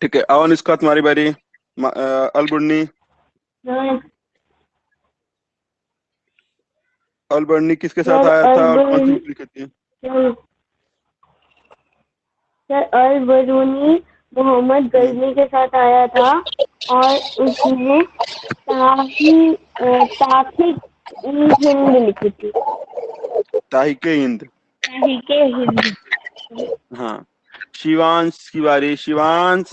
ठीक है, अवन इसका तुम्हारी बारी। अलबर्नी। सर अलबर्नी किसके साथ सर आया था और कौन सी अल-बरूनी बुक लिखी थी? सर सर अल-बरूनी मोहम्मद हम्म, गजनी के साथ आया था और उसने ताहिक-ए-हिंद लिखी थी। ताहिके हिंद। ताहिक-ए-हिंद। हाँ, शिवांश की बारी। शिवांश।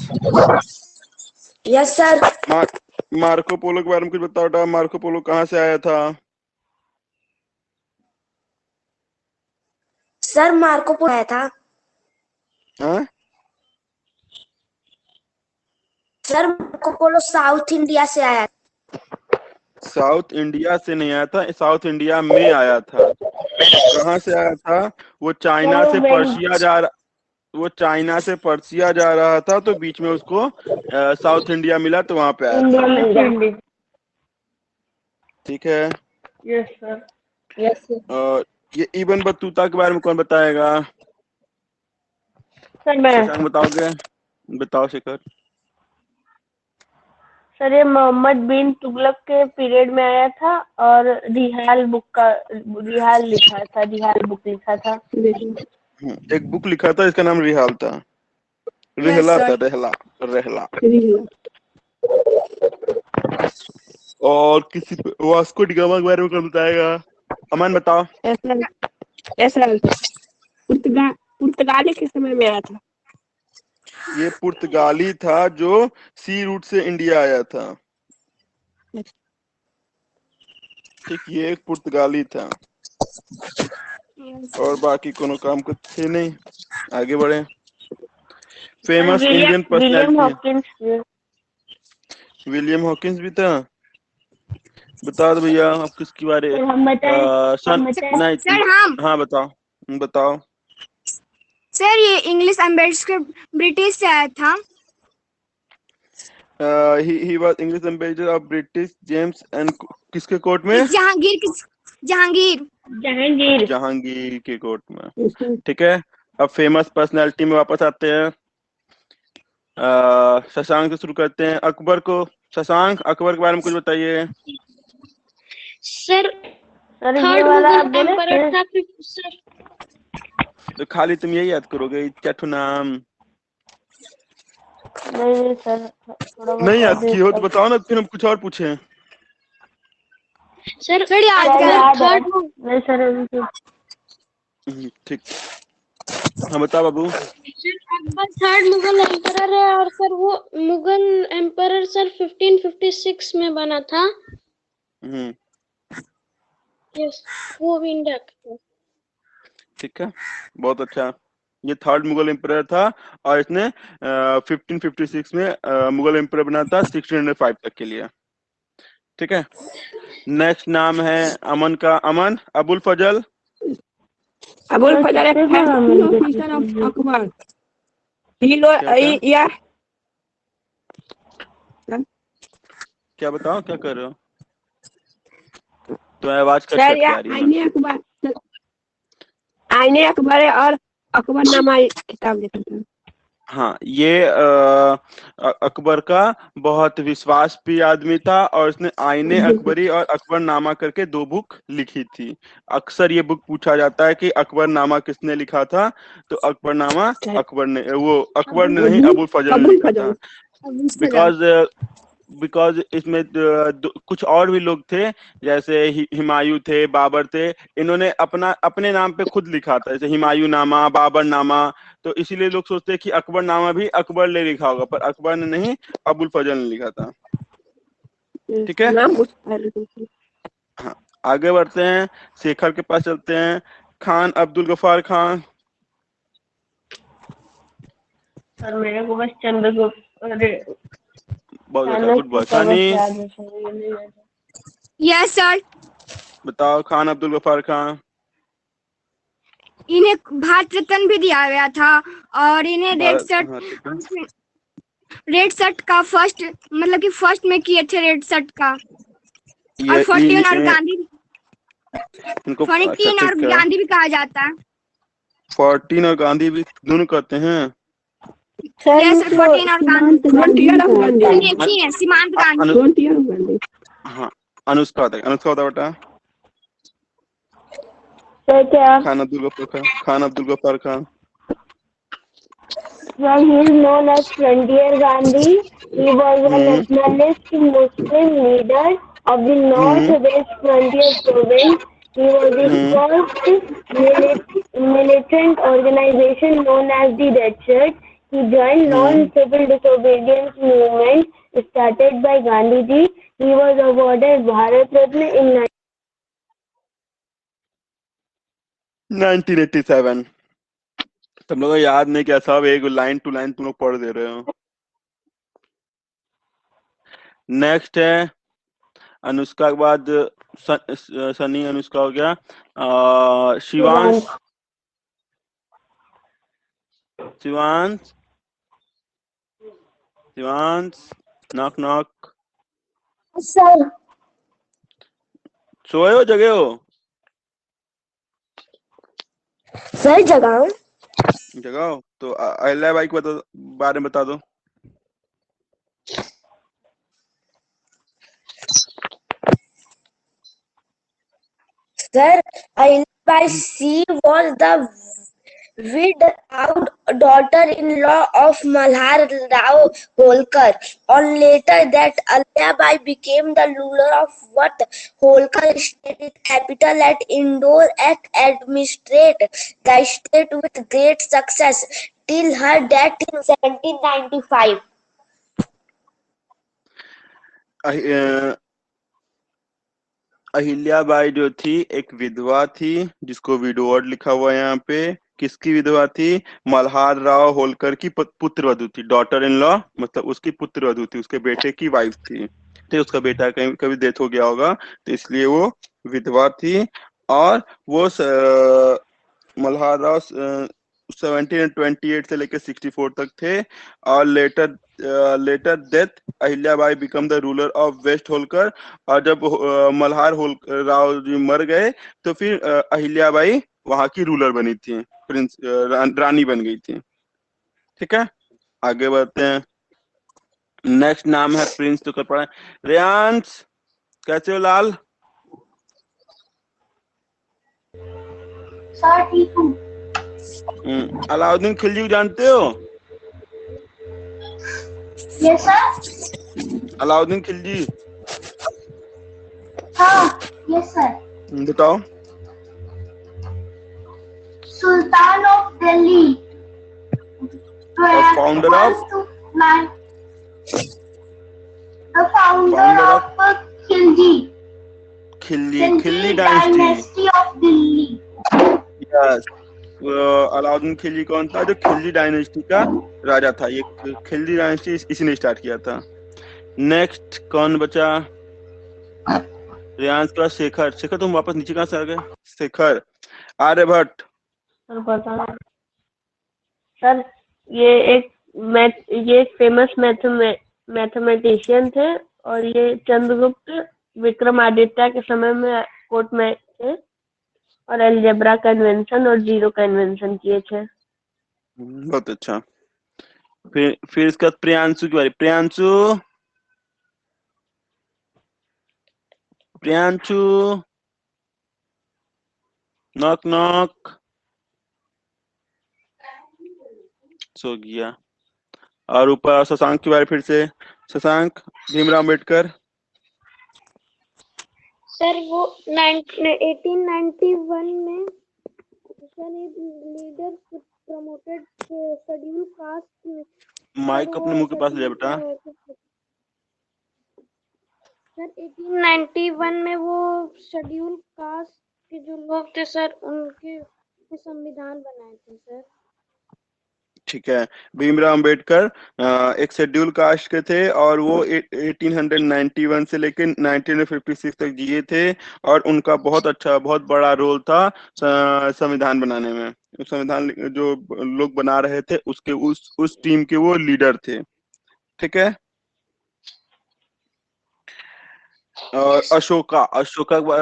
Yes sir. मार मार्को पोलो के बारे में कुछ बताओ बेटा। मार्को पोलो कहाँ से आया था? सर मार्को पोलो आया था। हाँ? Sir Marco Polo south India से आया। साउथ इंडिया से नहीं आया था, साउथ इंडिया में आया था। कहाँ से आया था? वो चाइना से पर्शिया जा रहा वो चाइना से पर्शिया जा रहा था, तो बीच में उसको साउथ इंडिया मिला, तो वहां पे आया था। इंडिया में। ठीक है। Yes sir. Yes sir. और ये इब्न बतूता के बारे में कौन बताएगा? सर मैं। शशांक बताओगे? बताओ शेखर। सर ये मोहम्मद बिन तुगलक के पीरियड में आया था और रिहाल बुक लिखा था। एक बुक लिखा था, इसका नाम रिहाल था। यस रहला था, सर। रहला। रहला। और किसी वास्को डिगामा के बारे में कौन बताएगा? अमन बताओ। ऐसा पुर्तगाली के समय में आया था। ये पुर्तगाली था जो सी रूट से इंडिया आया था। ठीक, ये एक पुर्तगाली था। और बाकी कोनो काम को थे नहीं। आगे बढ़े। Famous Indian William personality. Hawkins. William Hawkins भी था। बता दो भैया, आप किसके बारे? सर हम बताएं। सन नहीं सर हम हाँ बताओ। बताओ। सर ये इंग्लिश एम्बेसडर ब्रिटिश से आया था। He was English ambassador of British James and किसके कोर्ट में? जहांगीर जहांगीर के कोर्ट में। ठीक है। अब फेमस पर्सनैलिटी में वापस आते हैं। शशांक से शुरू करते हैं। अकबर को। शशांक, अकबर के बारे में कुछ बताइए। सर सर ये थर्ड वाला आप मुगल बोले एम्परर था सर। तो खाली तुम यही याद करोगे, क्या ठो नाम? नहीं सर थोड़ा नहीं बता याद दे की हो तो तब। बताओ ना, फिर हम कुछ और पूछें। सर याद अकबर है। थर्ड नहीं सर अभी तो। ठीक। हाँ बताओ बाबू। Sir Akbar third Mughal emperor है और सर वो मुगल एम्परर सर 1556 में बना था। हम्म। यस, वो भी इंडिया का। ठीक है, बहुत अच्छा। ये थर्ड मुगल एम्परर था और इसने 1556 में मुगल एम्परर बना था 1605 तक के लिए। ठीक है। नेक्स्ट नाम है अमन का। अमन, अबुल फजल। अबुल सर फजल कितने बार हम ऑफिसर ऑफ अकबर। क्या क्या बताओ, क्या कर रहे हो? तुम्हारी आवाज कट सर कट के यह आ रही है। आईने अकबर और अकबरनामा किताब लिखा था। हाँ, ये अकबर का बहुत विश्वासप्रिय आदमी था और उसने आईने अकबरी और अकबरनामा करके 2 बुक लिखी थी। अक्सर ये बुक पूछा जाता है कि अकबरनामा किसने लिखा था, तो अकबरनामा अकबर ने नहीं, अबुल फजल ने लिखा था। बिकॉज बिकॉज इसमें कुछ और भी लोग थे, जैसे हुमायूं थे, बाबर थे। इन्होंने अपने नाम पे खुद लिखा था, जैसे हुमायूं नामा, बाबर नामा। तो इसीलिए लोग सोचते हैं कि अकबर नामा भी अकबर ने लिखा होगा, पर अकबर ने नहीं, अबुल फजल ने लिखा था। ठीक है। हाँ, आगे बढ़ते हैं। शेखर के पास चलते हैं। खान अब्दुल गफ्फार खान। सर मेरे को बस चंद्रगुप्त अरे बहुत अच्छा, गुड चाणक्य बॉय। का बस सानी, याद है सर ये नहीं याद है। Yes sir. बताओ। खान अब्दुल गफ्फार खान। इन्हें भारत रत्न भी दिया गया था और इन्हें भारत, हाँ ठीक है। रेड शर्ट का फर्स्ट मतलब कि फर्स्ट में किए थे रेड शर्ट का। और ये 14 और गांधी इनको अच्छा 14 और ठीक है। गांधी भी कहा जाता है। 14 और गांधी भी दोनों कहते हैं। यस सर 14 और Gandhi What year of Gandhi? एक ही है सीमांत Gandhi. What year of Gandhi? हाँ, अनुष्का बता बेटा। सर क्या? Khan Abdul Gaffar Khan. Well, he is known as Frontier Gandhi. He was a nationalist Muslim leader of the Northwest Frontier Province. He was the first militant organization known as the Red Shirt. He joined non-civil disobedience movement started by Gandhiji. He was awarded Bharat Ratna in 1987। तुम लोगों को याद नहीं क्या, सब एक line to line तुम लोग पढ़ दे रहे हो। नेक्स्ट है अनुष्का के बाद सनी, अनुष्का हो गया। Shivansh knock knock. सर सोए हो जगे हो? सर जगह जगाओ तो अहिल्या बाई के बारे में बता दो। Sir, Ahilyabai she was the widowed daughter-in-law of Malhar Rao Holkar. On later that Ahilyabai became the ruler of what Holkar state capital at Indore and administrated the state with great success till her death in 1795. Ahilyabai जो थी एक विधवा थी, जिसको विडोवर्ड लिखा हुआ है यहाँ पे। किसकी विधवा थी? मल्हार राव होलकर की पुत्रवधू थी। डॉटर इन लॉ मतलब उसकी पुत्रवधू थी, उसके बेटे की वाइफ थी। तो उसका बेटा कभी डेथ हो गया होगा, तो इसलिए वो विधवा थी। और वो मल्हार राव 1728 से लेकर 64 तक थे। और later death Ahilyabai become the ruler of west Holkar. और जब मल्हार राव जी मर गए तो फिर अहिल्याबाई वहां की रूलर बनी थी, प्रिंस रानी बन गई थी। ठीक है, आगे बढ़ते हैं। नेक्स्ट नाम है प्रिंस, तो कर पड़ा है रेयांश। कैसे हो लाल? सर ठीक हूँ। अलाउद्दीन खिलजी को जानते हो? Yes sir. अलाउद्दीन खिलजी, हाँ यस सर। बताओ। Sultan of Delhi, founder of the founder of Khilji dynasty of Delhi. Yes, Alauddin Khilji कौन था? जो खिलजी डायनेस्टी का राजा था। ये खिलजी डायनेस्टी इसी ने स्टार्ट किया था। नेक्स्ट कौन बचा? रियांश का शेखर। शेखर तुम वापस नीचे कहाँ से आ गए? शेखर आर्यभट्ट। सर बता सर, ये एक फेमस मैथमेटिशियन थे और ये चंद्रगुप्त विक्रमादित्य के समय में कोर्ट में थे और अलजेब्रा कन्वेंशन और जीरो कन्वेंशन किए थे। बहुत अच्छा। फिर इसका प्रियांशु की बारी। Priyanshu knock knock. सो गया। और ऊपर शशांक की बारी फिर से। शशांक, भीमराव अम्बेडकर। सर वो 1891 में leader promoted schedule caste. Mic अपने मुंह के पास ले बेटा। सर 1891 में वो शेड्यूल कास्ट के जो लोग थे सर, उनके संविधान बनाए थे सर। ठीक है, भीमराव अंबेडकर एक शेड्यूल कास्ट के थे और वो 1891 से लेकर 1956 तक जिए थे। और उनका बहुत बड़ा रोल था संविधान बनाने में। संविधान जो लोग बना रहे थे उसके उस टीम के वो लीडर थे। ठीक है, और अशोका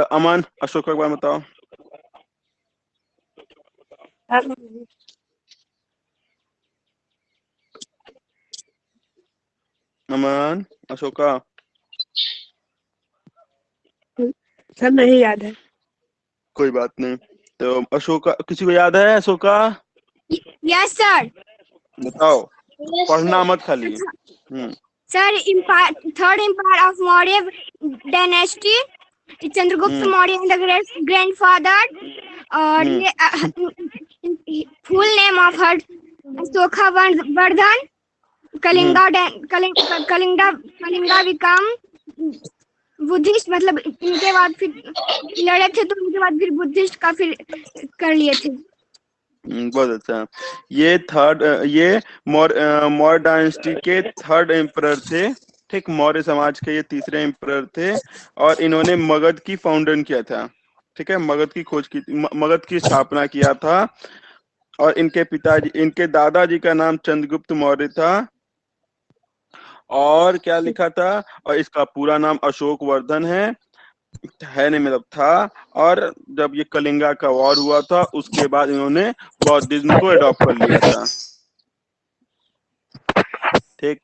अमन, अशोका के बारे में बताओ। अमन, अशोका। सर नहीं याद है। कोई बात नहीं। तो अशोका, किसी को याद है अशोका? Yes sir. बताओ, Yes, पढ़ना sir. मत खाली। Sir third empire of Maurya dynasty, Chandragupta Maurya and the great grandfather. और ये full name of her Ashoka Vardhan. Kalinga विक्रम बुद्धिस्ट, मतलब इनके बाद फिर लड़े थे तो उनके बाद फिर बुद्धिस्ट का फिर कर लिए थे। बहुत अच्छा। ये मौर्य डायनेस्टी के थर्ड एम्परर थे। ठीक, मौर्य समाज के ये तीसरे एम्परर थे और इन्होंने मगध की फाउंडेशन किया था। ठीक है, मगध की खोज की थी, मगध की स्थापना किया था। और इनके दादाजी का नाम चंद्रगुप्त मौर्य था। और क्या लिखा था? और इसका पूरा नाम अशोक वर्धन है नहीं, मतलब था। और जब ये कलिंगा का वॉर हुआ था उसके बाद इन्होंने बौद्धिज्म को अडॉप्ट कर लिया था। ठीक,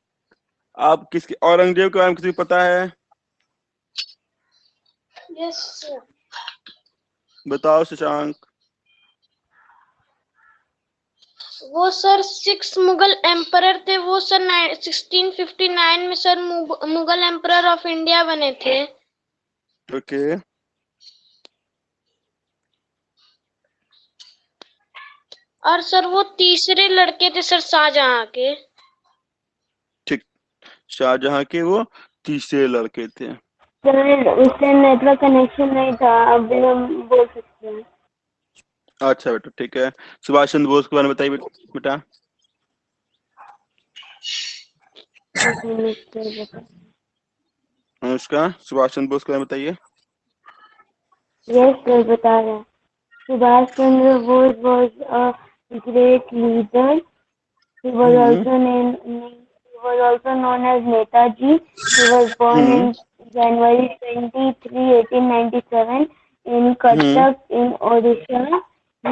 आप किसके औरंगजेब के बारे में किसी को पता है? Yes, sir. बताओ शशांक। वो सर 6 मुगल एम्परर थे। वो सर 1659 में sir Mughal emperor of India बने थे। ओके, और सर वो तीसरे लड़के थे सर शाहजहां के। ठीक, शाहजहां के वो तीसरे लड़के थे। सर उससे नेटवर्क कनेक्शन नहीं था, अभी हम बोल सकते हैं। अच्छा बेटा, ठीक है। सुभाष चंद्र बोस के बारे में बताइए बेटा। एक मिनट सर बता। अनुष्का, सुभाष चंद्र बोस के बारे में बताइए। यस सर, बता रहे हैं। Subhash Chandra Bose was a great leader. He was also known as Netaji. He was born in January 23, 1897 in Cuttack in Odisha. He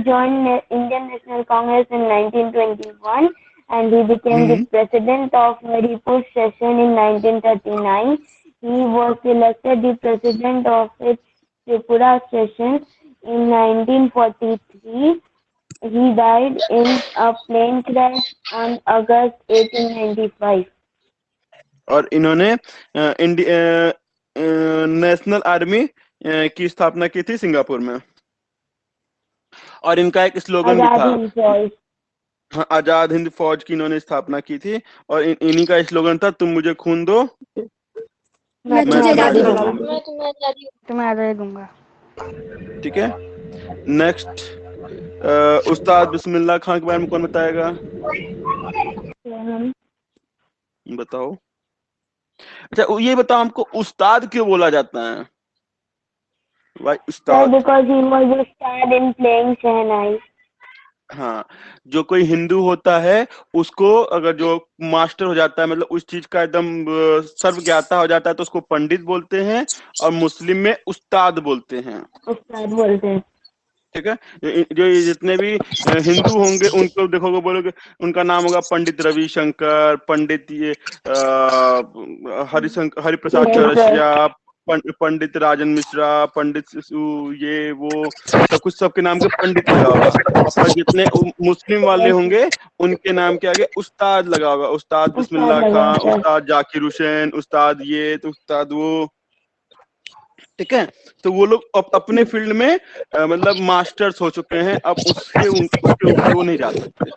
joined Indian National Congress in 1921 and he became the president of Haripur session in 1939. He was elected the president of its Tripura session in 1943. He died in a plane crash on August 1895. और इन्होंने national army की स्थापना की थी Singapore में। और इनका एक स्लोगन भी आजाद था। हिंद फौज। हाँ, आजाद हिंद फौज की इन्होंने स्थापना की थी। और इन्हीं का स्लोगन था, तुम मुझे खून दो, मैं मैं तुझे तुम्हें आजादी आजादी दूंगा। दूंगा। मैं तुम्हें आजादी तुम्हें आजादी दूंगा। ठीक है, नेक्स्ट। उस्ताद बिस्मिल्लाह खान के बारे में कौन बताएगा? हम बताओ। अच्छा, ये बताओ हमको, उस्ताद क्यों बोला जाता है भाई? Sir, Ustad. because he was a star in playing शहनाई। हाँ, जो कोई हिंदू होता है उसको अगर जो मास्टर हो जाता है, मतलब उस चीज का एकदम सर्वज्ञाता हो जाता है, तो उसको पंडित बोलते हैं। और मुस्लिम में उस्ताद बोलते हैं। उस्ताद बोलते हैं। ठीक है, जो ये जितने भी हिंदू होंगे उनको देखोगे, बोलोगे उनका नाम होगा पंडित रविशंकर, पंडित ये हरिप्रसाद Yes, sir. चौरसिया, पंडित राजन मिश्रा, पंडित ये वो सब कुछ, सबके नाम के पंडित लगा होगा। और जितने मुस्लिम वाले होंगे उनके नाम के आगे उस्ताद लगा होगा। उस्ताद उस्ताद बिस्मिल्लाह लगा खान, होता है। उस्ताद जाकिर हुसैन, उस्ताद ये तो उस्ताद वो। ठीक है, तो वो लोग अपने फील्ड में मतलब मास्टर्स हो चुके हैं। अब उसके ऊपर वो नहीं जा सकते।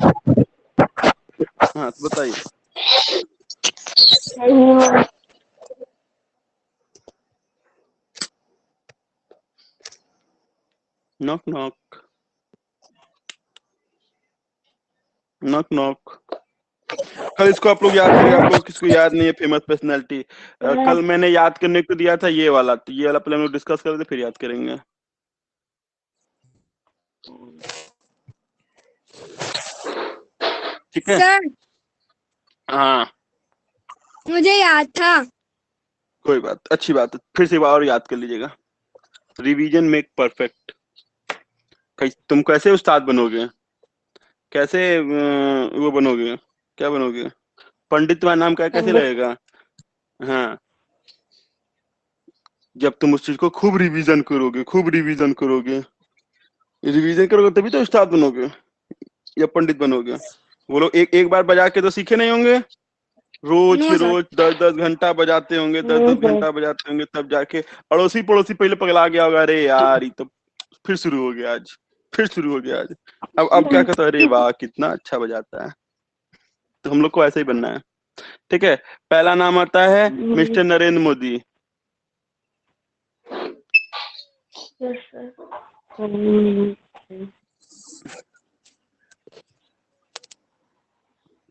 हाँ, तो बताइए। Sir, he was knock knock knock knock. कल इसको आप लोग याद करिए। आप लोग किसको याद नहीं है फेमस पर्सनैलिटी? कल मैंने याद करने को दिया था ये वाला, तो ये वाला पहले हम लोग डिस्कस कर लेते, फिर याद करेंगे। ठीक है, सर हाँ, मुझे याद था। कोई बात, अच्छी बात है। फिर से एक बार और याद कर लीजिएगा। Revision make perfect. तुम कैसे उस्ताद बनोगे? कैसे वो बनोगे? क्या बनोगे? पंडित तुम्हारा नाम क्या कैसे पंडित। लगेगा? हाँ, जब तुम उस चीज को खूब रिवीजन करोगे, रिवीजन करोगे तभी तो उस्ताद बनोगे या पंडित बनोगे। वो लोग एक एक बार बजा के तो सीखे नहीं होंगे, रोज नो के सर। रोज 10-10 घंटा बजाते होंगे, 10-10 घंटा बजाते होंगे, तब जाके अड़ोसी पड़ोसी पहले पगला गया होगा, अरे यार ये तो फिर शुरू हो गया आज, अब क्या कहता है, अरे वाह कितना अच्छा बजाता है। तो हम लोग को ऐसे ही बनना है। ठीक है, पहला नाम आता है मिस्टर नरेंद्र मोदी।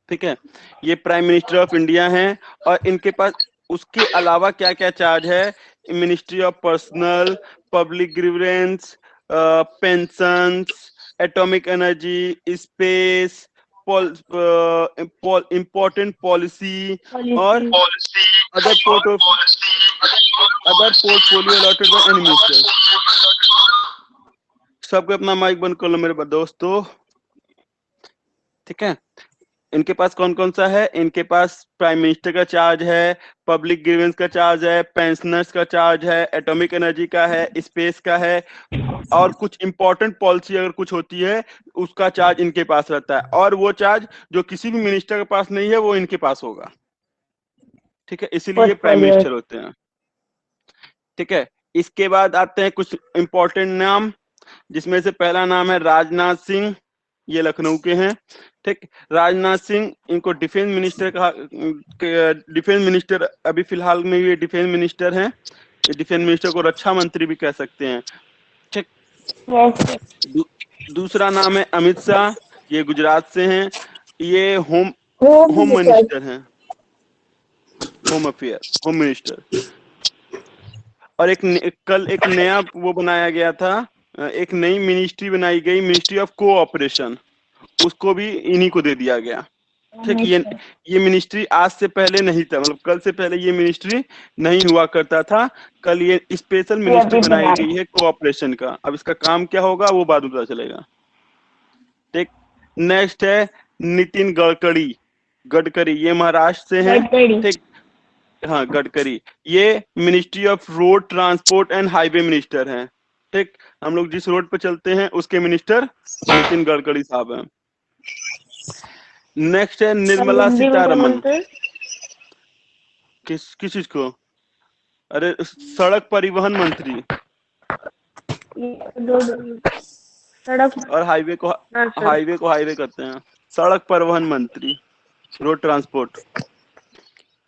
ठीक है, ये प्राइम मिनिस्टर ऑफ इंडिया हैं और इनके पास उसके अलावा क्या क्या चार्ज है? Ministry of personnel, public grievances, pensions, atomic energy, space, important policy और other portfolio allotted by any minister. सबको अपना माइक बंद कर लो मेरे दोस्तों। ठीक है, इनके पास कौन कौन सा है? इनके पास प्राइम मिनिस्टर का चार्ज है, पब्लिक ग्रीवेंस का चार्ज है, पेंशनर्स का चार्ज है, एटॉमिक एनर्जी का है, स्पेस का है, और कुछ इंपॉर्टेंट पॉलिसी अगर कुछ होती है उसका चार्ज इनके पास रहता है। और वो चार्ज जो किसी भी मिनिस्टर के पास नहीं है वो इनके पास होगा। ठीक है, इसीलिए ये प्राइम मिनिस्टर होते हैं। ठीक है, इसके बाद आते हैं कुछ इंपॉर्टेंट नाम, जिसमें से पहला नाम है राजनाथ सिंह। ये लखनऊ के हैं। ठीक, राजनाथ सिंह, इनको डिफेंस मिनिस्टर कहा, डिफेंस मिनिस्टर अभी फिलहाल में ये डिफेंस मिनिस्टर हैं। ये डिफेंस मिनिस्टर को रक्षा मंत्री भी कह सकते हैं। ठीक, दूसरा नाम है अमित शाह। ये गुजरात से हैं। ये होम मिनिस्टर हैं, होम मिनिस्टर। और कल एक नया वो बनाया गया था, एक नई मिनिस्ट्री बनाई गई, मिनिस्ट्री ऑफ कोऑपरेशन, उसको भी इन्हीं को दे दिया गया। ठीक, ये मिनिस्ट्री आज से पहले नहीं था, मतलब कल से पहले ये मिनिस्ट्री नहीं हुआ करता था। कल ये स्पेशल मिनिस्ट्री बनाई गई है कोऑपरेशन का। अब इसका काम क्या होगा वो बाद में पता चलेगा। ठीक, नेक्स्ट है नितिन गडकरी, ये महाराष्ट्र से हैं। ठीक, हाँ गडकरी, ये ministry of road transport and highway minister हैं। ठीक, हम लोग जिस रोड पे चलते हैं उसके मिनिस्टर नितिन गडकरी साहब हैं। नेक्स्ट है निर्मला सीतारमन। किस चीज को? अरे सड़क परिवहन मंत्री। सड़क और हाईवे को हाईवे करते हैं, सड़क परिवहन मंत्री, रोड ट्रांसपोर्ट।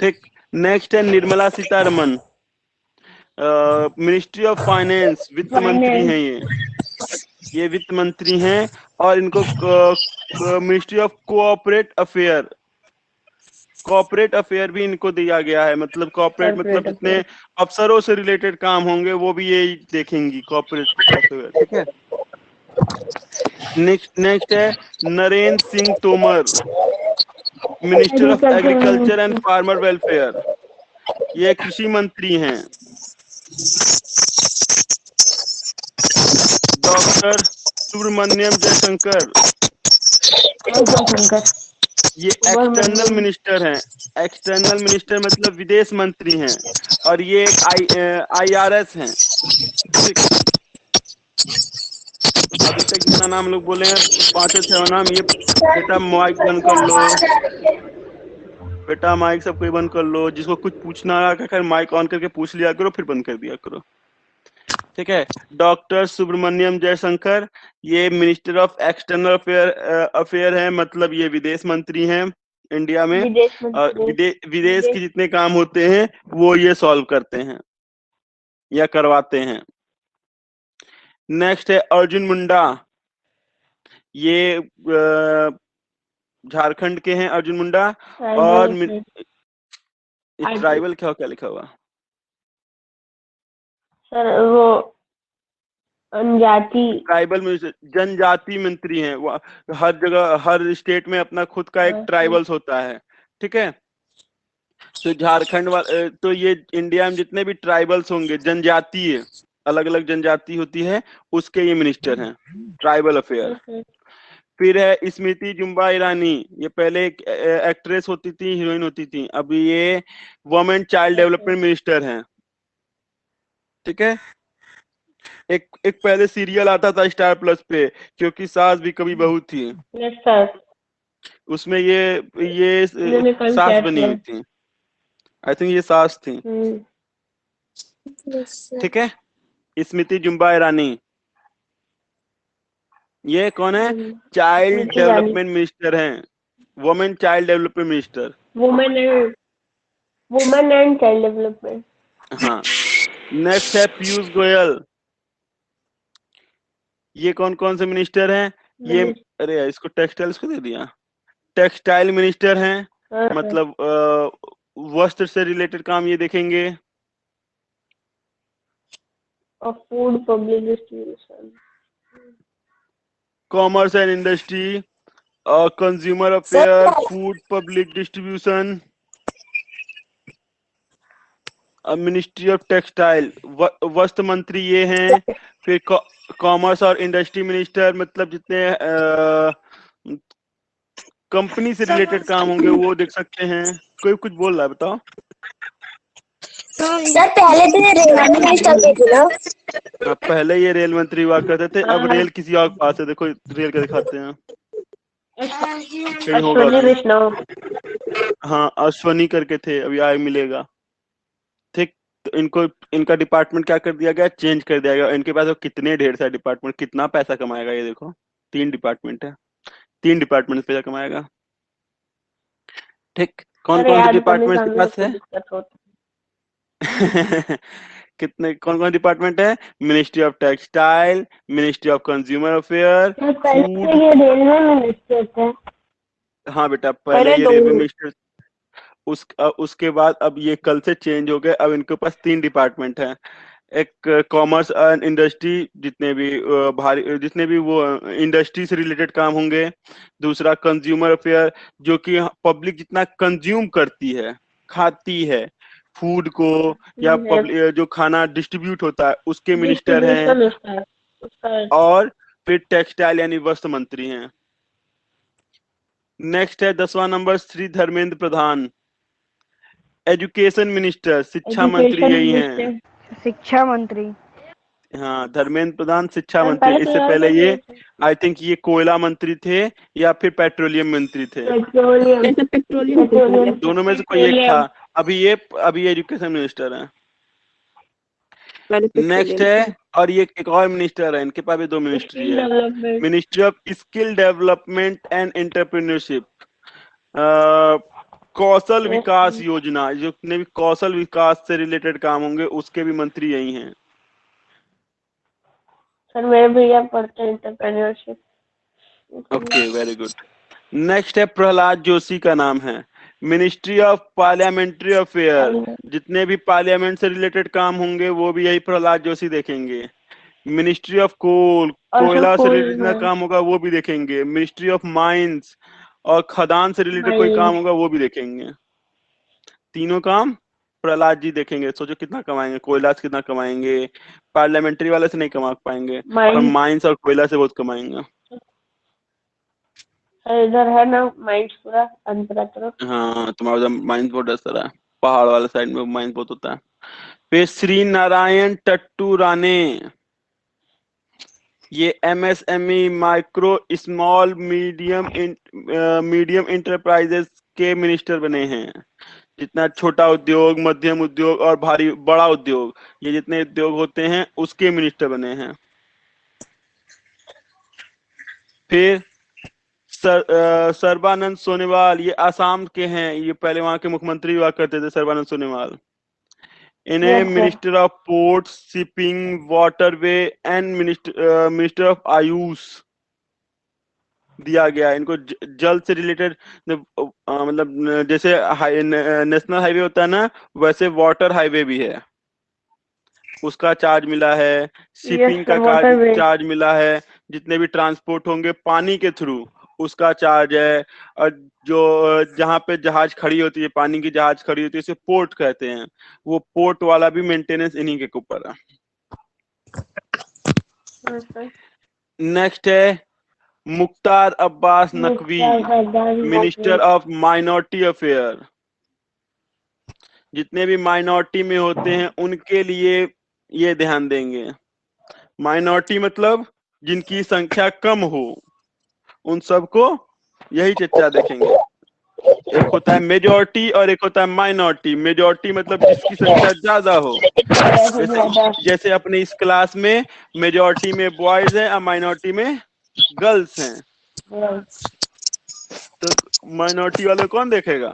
ठीक, नेक्स्ट है Nirmala Sitharaman, ministry of finance, वित्त मंत्री हैं ये वित्त मंत्री हैं। और इनको मिनिस्ट्री ऑफ कोऑपरेट अफेयर भी इनको दिया गया है। मतलब कोऑपरेट मतलब जितने अफसरों से रिलेटेड काम होंगे वो भी यही देखेंगी, कोऑपरेट अफेयर। ठीक है, नेक्स्ट है Narendra Singh Tomar, minister of agriculture and farmer welfare, ये कृषि मंत्री हैं। डॉक्टर सुब्रमण्यम जयशंकर, ये एक्सटर्नल मिनिस्टर हैं। एक्सटर्नल मिनिस्टर मतलब विदेश मंत्री हैं, और ये IRS हैं। ठीक, अभी तक जितना नाम लोग बोले हैं 5-6 नाम। ये बेटा माइक बंद कर लो, बेटा माइक सबको बंद कर लो। जिसको कुछ पूछना है माइक ऑन करके पूछ लिया करो, फिर बंद कर दिया करो। ठीक है, डॉक्टर सुब्रमण्यम जयशंकर, ये मिनिस्टर ऑफ एक्सटर्नल अफेयर हैं, मतलब ये विदेश मंत्री हैं इंडिया में। विदेश के जितने काम होते हैं वो ये सॉल्व करते हैं या करवाते हैं। नेक्स्ट है अर्जुन मुंडा, ये झारखंड के हैं अर्जुन मुंडा। और ट्राइबल क्या लिखा हुआ सर? वो ट्राइबल जनजाति मंत्री हैं। वो हर जगह हर स्टेट में अपना खुद का एक ट्राइबल्स होता है। ठीक है, तो झारखंड वाले, तो ये इंडिया में जितने भी ट्राइबल्स होंगे, जनजातीय अलग अलग जनजाति होती है, उसके ये मिनिस्टर हैं, ट्राइबल अफेयर। फिर है स्मृति जुम्बा ईरानी, ये पहले एक एक्ट्रेस होती थी, हीरोइन होती थी, अभी ये वुमेन चाइल्ड डेवलपमेंट मिनिस्टर हैं। ठीक है। एक एक पहले सीरियल आता था स्टार प्लस पे, क्योंकि सास भी कभी बहू थी, यस सर, उसमें ये इन्होंने कल सास क्या बनी किया? हुई थी। आई थिंक ये सास थी। Yes, sir. ठीक है। स्मृति जुम्बा ईरानी, ये कौन है? Child Smriti Irani, development minister हैं, women child development minister. Women and child development. हाँ। नेक्स्ट है पीयूष गोयल, ये कौन कौन से मिनिस्टर हैं? ये अरे यार, इसको टेक्सटाइल को दे दिया। टेक्सटाइल मिनिस्टर हैं, हाँ सर, मतलब वस्त्र से रिलेटेड काम ये देखेंगे। और food public distribution. Commerce and industry, consumer Sir, affair, food public distribution, ministry of textile, वस्त्र मंत्री ये हैं। फिर कॉमर्स और इंडस्ट्री मिनिस्टर, मतलब जितने कंपनी से रिलेटेड काम होंगे वो देख सकते हैं। कोई कुछ बोल रहा है, बताओ। सर पहले तो ये रेलवे मिनिस्टर थे ना। हाँ, पहले ये रेल मंत्री हुआ करते थे, अब हाँ। रेल किसी और के पास है। देखो रेल का दिखाते हैं, कहीं होगा अश्वनी भी। वैष्णव। हाँ, अश्वनी करके थे, अभी आए मिलेगा। ठीक। तो इनको, इनका डिपार्टमेंट क्या कर दिया गया? चेंज कर दिया गया। इनके पास अब कितने ढेर सारे डिपार्टमेंट, कितना पैसा कमाएगा ये देखो। 3 डिपार्टमेंट है, 3 डिपार्टमेंट पैसा कमाएगा। ठीक। कौन अरे कौन से याद करने डिपार्टमेंट से के हम लोग पास को है? दिक्कत होती कितने, कौन कौन डिपार्टमेंट है? Ministry of textile, ministry of consumer affair, है। पहले फूड। तो ये रेलवे मिनिस्टर थे। हाँ बेटा, पहले पहले ये दो रेलवे मिनिस्टर, उसके बाद अब ये कल से चेंज हो गए। अब इनके पास 3 डिपार्टमेंट है। एक कॉमर्स एंड इंडस्ट्री, जितने भी वो इंडस्ट्री से रिलेटेड काम होंगे। दूसरा कंज्यूमर अफेयर, जो कि पब्लिक जितना कंज्यूम करती है, खाती है फूड को, या पब्लिक जो खाना डिस्ट्रीब्यूट होता है, उसके मिनिस्टर हैं। डिस्ट्रीब्यूशन उसका और फिर टेक्सटाइल यानी वस्त्र मंत्री हैं। नेक्स्ट है 10वां number, Shri Dharmendra Pradhan, education minister, शिक्षा मंत्री एजुकेशन यही हैं। मिनिस्टर। शिक्षा मंत्री। हाँ, धर्मेंद्र प्रधान शिक्षा सर मंत्री। पहले तो इससे याद पहले ये, है आई थिंक ये कोयला मंत्री थे या फिर पेट्रोलियम मंत्री थे, पेट्रोलियम दोनों में से कोई एक था। अभी ये एजुकेशन मिनिस्टर है। नेक्स्ट है, और ये एक और मिनिस्टर है, इनके पास भी 2 मिनिस्ट्री स्किल है। Development. Ministry of skill development and entrepreneurship, Kaushal Vikas Yojana, जितने भी कौशल विकास से रिलेटेड काम होंगे उसके भी मंत्री यही हैं। सर मेरे भैया पढ़ते हैं entrepreneurship. Okay, very good. Next है प्रहलाद जोशी का नाम है, मिनिस्ट्री ऑफ पार्लियामेंट्री अफेयर, जितने भी पार्लियामेंट से रिलेटेड काम होंगे वो भी यही प्रहलाद जोशी देखेंगे। मिनिस्ट्री ऑफ कोयला से रिलेटेड जितना काम होगा वो भी देखेंगे। मिनिस्ट्री ऑफ माइंस और खदान से रिलेटेड कोई काम होगा वो भी देखेंगे। तीनों काम प्रहलाद जी देखेंगे। सोचो कितना कमाएंगे, कोयला से कितना कमाएंगे, पार्लियामेंट्री वाले से नहीं कमा पाएंगे, पर माइंस और कोयला से बहुत कमाएंगे। इधर है ना माइंस पूरा अंतरा तरफ। हाँ, तुम्हारा उधर माइंस बहुत असर है, पहाड़ वाले साइड में माइंस बहुत होता है। फिर श्री नारायण टट्टू राणे, ये MSME, micro small medium enterprises के मिनिस्टर बने हैं। जितना छोटा उद्योग, मध्यम उद्योग और बड़ा उद्योग, ये जितने उद्योग होते हैं उसके मिनिस्टर बने हैं। फिर सर्बानंद सोनोवाल, ये आसाम के हैं, ये पहले वहां के मुख्यमंत्री हुआ करते थे, सर्बानंद सोनोवाल। इन्हें minister of port, shipping, waterway and minister of Ayush दिया गया। इनको जल से रिलेटेड, मतलब जैसे नेशनल हाईवे होता है ना, वैसे वाटर हाईवे भी है, उसका चार्ज मिला है। शिपिंग का चार्ज मिला है, जितने भी ट्रांसपोर्ट होंगे पानी के थ्रू उसका चार्ज है। और जो जहाँ पे जहाज खड़ी होती है, पानी की जहाज खड़ी होती है, उसे पोर्ट कहते हैं, वो पोर्ट वाला भी मेंटेनेंस इन्हीं के ऊपर है। नेक्स्ट है Mukhtar Abbas Naqvi, Mukhtar Abbas minister Naqvi, of minority affair. जितने भी माइनॉरिटी में होते हैं उनके लिए ये ध्यान देंगे। माइनॉरिटी मतलब जिनकी संख्या कम हो, उन सबको यही चर्चा देखेंगे। एक होता है मेजॉरिटी और एक होता है माइनॉरिटी। मेजॉरिटी मतलब जिसकी संख्या ज्यादा हो, जैसे अपने इस क्लास में मेजॉरिटी में बॉयज हैं और माइनॉरिटी में गर्ल्स हैं, तो माइनॉरिटी वाले कौन देखेगा?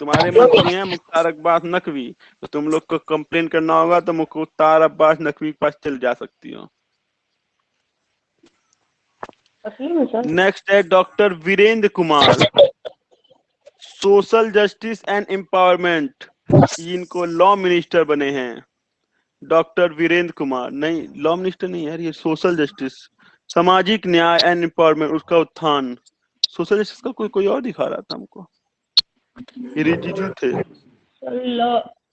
तुम्हारे मंत्री हैं मुख्तार अब्बास नकवी, तो तुम लोग को कंप्लेन करना होगा तो मुख्तार अब्बास नकवी के पास चल जा सकती हो। नेक्स्ट है doctor Virendra Kumar, social justice and empowerment. इनको लॉ मिनिस्टर बने हैं डॉक्टर वीरेंद्र कुमार। नहीं, लॉ मिनिस्टर नहीं यार, ये सोशल जस्टिस, सामाजिक न्याय एंड एम्पावरमेंट, उसका उत्थान। सोशल जस्टिस का कोई और दिखा रहा था हमको, ये रिजिजू थे।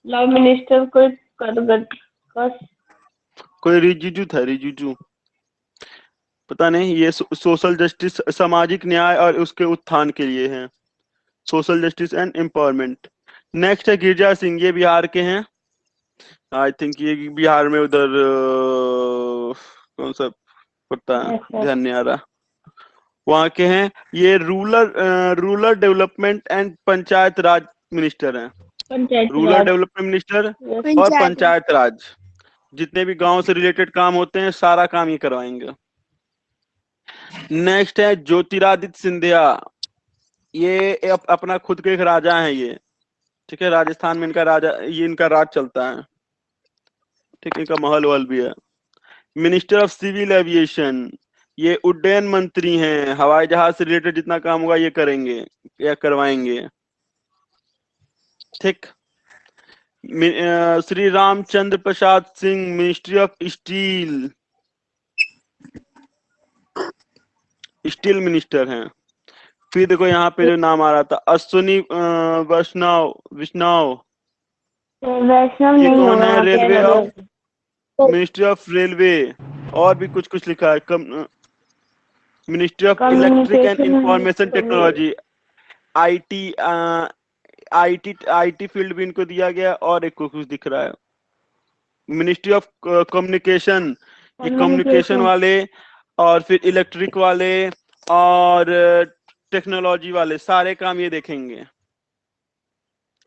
लॉ मिनिस्टर कोई रिजिजू था, रिजिजू, पता नहीं। ये सोशल जस्टिस, सामाजिक न्याय और उसके उत्थान के लिए है, social justice and empowerment. Next है गिरिजा सिंह, ये बिहार के हैं। आई थिंक ये बिहार में उधर कौन सा पड़ता है, ध्यान नहीं आ रहा, वहां के हैं। ये rural development and panchayat Raj minister हैं। रूरल डेवलपमेंट मिनिस्टर और पंचायत राज, जितने भी गांव से रिलेटेड काम होते हैं सारा काम ये करवाएंगे। नेक्स्ट है ज्योतिरादित्य सिंधिया, ये अपना खुद के एक राजा हैं ये, ठीक है। राजस्थान में इनका राजा, ये इनका राज चलता है, ठीक है। इनका महल वहल भी है। मिनिस्टर ऑफ सिविल एविएशन, ये उड्डयन मंत्री हैं, हवाई जहाज से रिलेटेड जितना काम होगा ये करेंगे या करवाएंगे, ठीक। Shri Ramchandra Prasad Singh, ministry of steel, steel minister हैं। फिर देखो यहाँ पे जो नाम आ रहा था अश्विनी वैष्णव, ये कौन है? Railway of, ministry of railway. और भी कुछ कुछ लिखा है, ministry of electric and information technology, IT, IT field भी इनको दिया गया। और एक कुछ दिख रहा है मिनिस्ट्री ऑफ कम्युनिकेशन, ये कम्युनिकेशन वाले और फिर इलेक्ट्रिक वाले और टेक्नोलॉजी वाले सारे काम ये देखेंगे,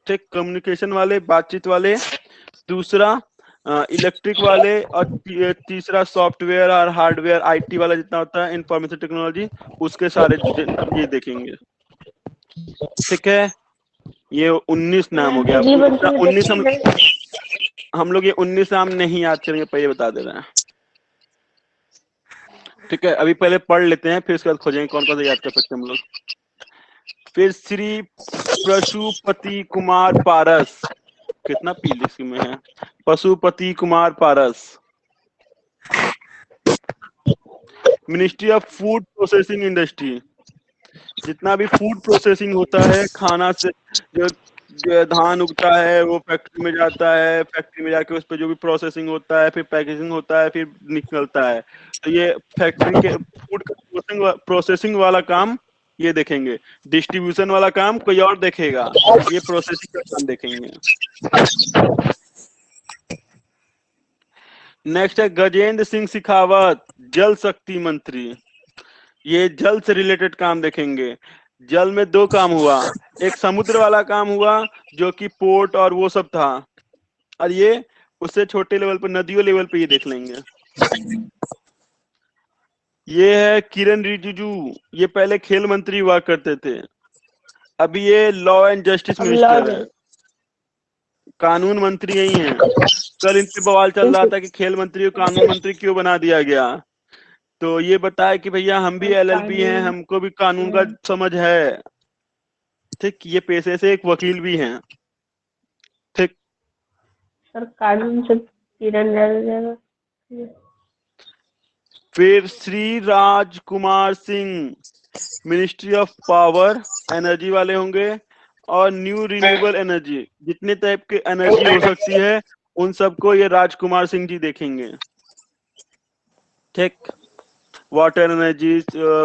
ठीक। कम्युनिकेशन वाले, बातचीत वाले, दूसरा इलेक्ट्रिक वाले, और तीसरा सॉफ्टवेयर और हार्डवेयर, आईटी वाला जितना होता है, इंफॉर्मेशन टेक्नोलॉजी, उसके सारे ये देखेंगे, ठीक है। ये 19 नाम हो गया। 19 हम लोग ये 19 नाम नहीं याद करेंगे, पहले बता दे रहे हैं, ठीक है। अभी पहले पढ़ लेते हैं, फिर उसके बाद खोजेंगे कौन कौन से याद कर सकते हैं हम लोग। फिर श्री पशुपति कुमार पारस, कितना पीली में है, Pashupati Kumar Paras, ministry of food processing industry, जितना भी फूड प्रोसेसिंग होता है, खाना से जो धान उगता है वो फैक्ट्री में जाता है, फैक्ट्री में जाके उस पर जो भी प्रोसेसिंग होता है, फिर पैकेजिंग होता है, फिर निकलता है, तो ये फैक्ट्री के फूड प्रोसेसिंग वाला काम ये देखेंगे। डिस्ट्रीब्यूशन वाला काम कोई और देखेगा, ये प्रोसेसिंग का काम देखेंगे। नेक्स्ट है गजेंद्र सिंह शेखावत, जल शक्ति मंत्री, ये जल से रिलेटेड काम देखेंगे। जल में दो काम हुआ, एक समुद्र वाला काम हुआ जो कि पोर्ट और वो सब था, और ये उससे छोटे लेवल पर, नदियों लेवल पे ये देख लेंगे। ये है किरण रिजिजू, ये पहले खेल मंत्री हुआ करते थे, अभी ये लॉ एंड जस्टिस मिनिस्टर है, कानून मंत्री यही हैं। कल इन पे बवाल चल रहा था कि खेल मंत्री को कानून मंत्री क्यों बना दिया गया, तो ये बताया कि भैया हम भी एलएलबी हैं, हमको भी कानून का समझ है, ठीक। ये पेशे से एक वकील भी हैं, ठीक। सर कानून से किरण जाएगा। फिर Shri Rajkumar Singh, ministry of power, energy वाले होंगे, और न्यू रिन्यूएबल एनर्जी, जितने टाइप के एनर्जी हो सकती है उन सबको ये राजकुमार सिंह जी देखेंगे, ठीक। Water energy,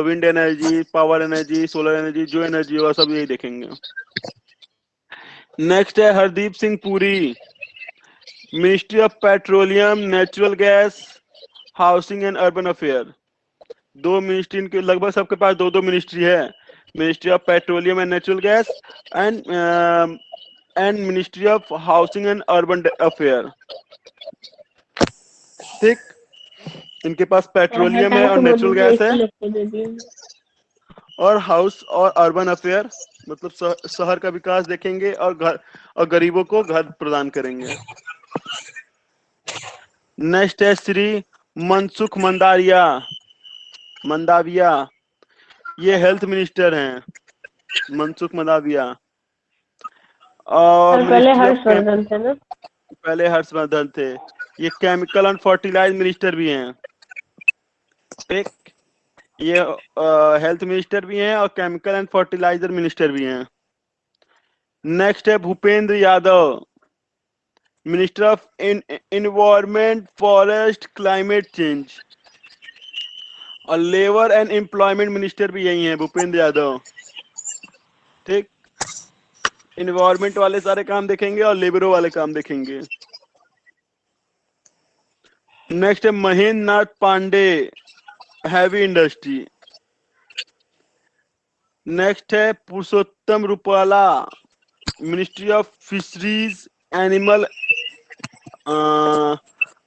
wind energy, power energy, solar energy, जो एनर्जी होगा सब यही देखेंगे। नेक्स्ट है Hardeep Singh Puri, ministry of petroleum, natural gas, housing and urban affair. दो मिनिस्ट्री इनके, लगभग सबके पास दो दो मिनिस्ट्री है, ministry of petroleum and natural gas and ministry of housing and urban affair. ठीक, इनके पास पेट्रोलियम है और नेचुरल गैस है, और हाउस और अर्बन अफेयर मतलब शहर का विकास देखेंगे और घर और गरीबों को घर प्रदान करेंगे। नेक्स्ट है श्री मनसुख मंदाविया, ये हेल्थ मिनिस्टर हैं, मनसुख मंदाविया। और पहले हर्षवर्धन थे ना? पहले हर्षवर्धन थे। ये केमिकल एंड फर्टिलाइज मिनिस्टर भी हैं। ठीक, ये हेल्थ मिनिस्टर भी हैं और केमिकल एंड फर्टिलाइजर मिनिस्टर भी हैं। नेक्स्ट है Bhupendra Yadav, minister of environment, forest, climate change, और लेबर एंड एम्प्लॉयमेंट मिनिस्टर भी यही हैं, भूपेंद्र यादव। ठीक, इन्वायरमेंट वाले सारे काम देखेंगे और लेबरों वाले काम देखेंगे। नेक्स्ट है Mahendra Nath Pandey, heavy industry. Next है Purushottam Rupala, ministry of fisheries, animal